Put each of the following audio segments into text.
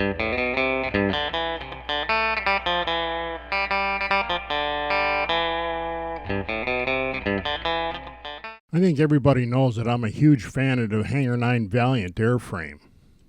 I think everybody knows that I'm a huge fan of the Hangar 9 Valiant airframe.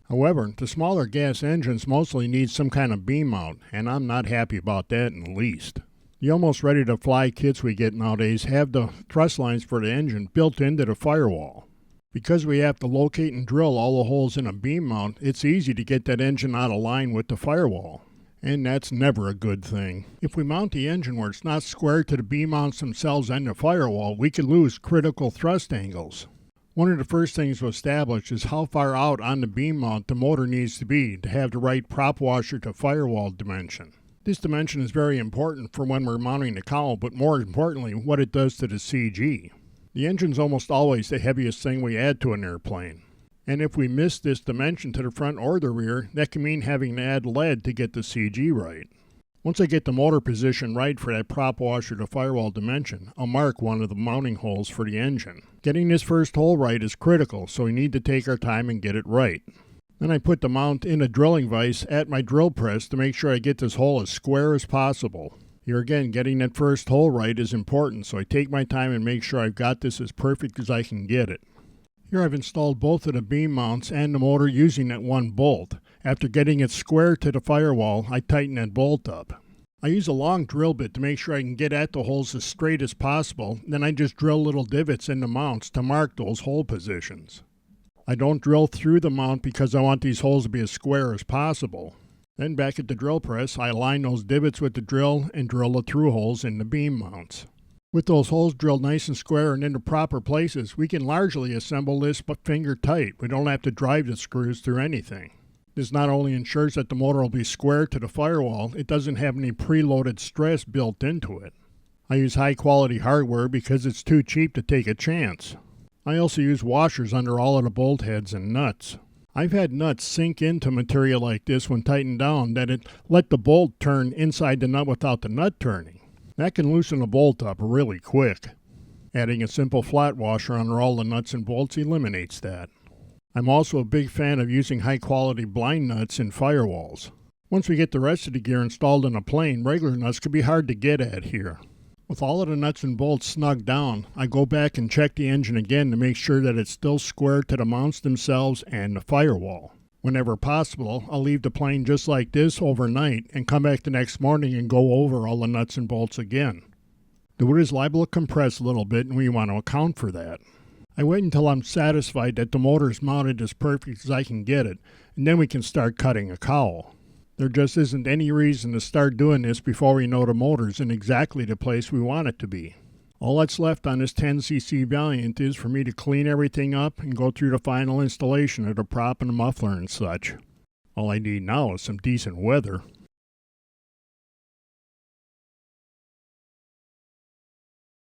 However, the smaller gas engines mostly need some kind of beam mount, and I'm not happy about that in the least. The almost ready-to-fly kits we get nowadays have the thrust lines for the engine built into the firewall. Because we have to locate and drill all the holes in a beam mount, it's easy to get that engine out of line with the firewall. And that's never a good thing. If we mount the engine where it's not square to the beam mounts themselves and the firewall, we could lose critical thrust angles. One of the first things to establish is how far out on the beam mount the motor needs to be to have the right prop washer to firewall dimension. This dimension is very important for when we're mounting the cowl, but more importantly, what it does to the CG. The engine's almost always the heaviest thing we add to an airplane. And if we miss this dimension to the front or the rear, that can mean having to add lead to get the CG right. Once I get the motor position right for that prop washer to firewall dimension, I'll mark one of the mounting holes for the engine. Getting this first hole right is critical, so we need to take our time and get it right. Then I put the mount in a drilling vise at my drill press to make sure I get this hole as square as possible. Here again, getting that first hole right is important, so I take my time and make sure I've got this as perfect as I can get it. Here I've installed both of the beam mounts and the motor using that one bolt. After getting it square to the firewall, I tighten that bolt up. I use a long drill bit to make sure I can get at the holes as straight as possible, then I just drill little divots in the mounts to mark those hole positions. I don't drill through the mount because I want these holes to be as square as possible. Then back at the drill press, I align those divots with the drill and drill the through holes in the beam mounts. With those holes drilled nice and square and into proper places, we can largely assemble this but finger tight. We don't have to drive the screws through anything. This not only ensures that the motor will be square to the firewall, it doesn't have any preloaded stress built into it. I use high quality hardware because it's too cheap to take a chance. I also use washers under all of the bolt heads and nuts. I've had nuts sink into material like this when tightened down that it let the bolt turn inside the nut without the nut turning. That can loosen a bolt up really quick. Adding a simple flat washer under all the nuts and bolts eliminates that. I'm also a big fan of using high quality blind nuts in firewalls. Once we get the rest of the gear installed in a plane, regular nuts can be hard to get at here. With all of the nuts and bolts snug down, I go back and check the engine again to make sure that it's still square to the mounts themselves and the firewall. Whenever possible, I'll leave the plane just like this overnight and come back the next morning and go over all the nuts and bolts again. The wood is liable to compress a little bit and we want to account for that. I wait until I'm satisfied that the motor is mounted as perfect as I can get it, and then we can start cutting a cowl. There just isn't any reason to start doing this before we know the motor's in exactly the place we want it to be. All that's left on this 10cc Valiant is for me to clean everything up and go through the final installation of the prop and the muffler and such. All I need now is some decent weather.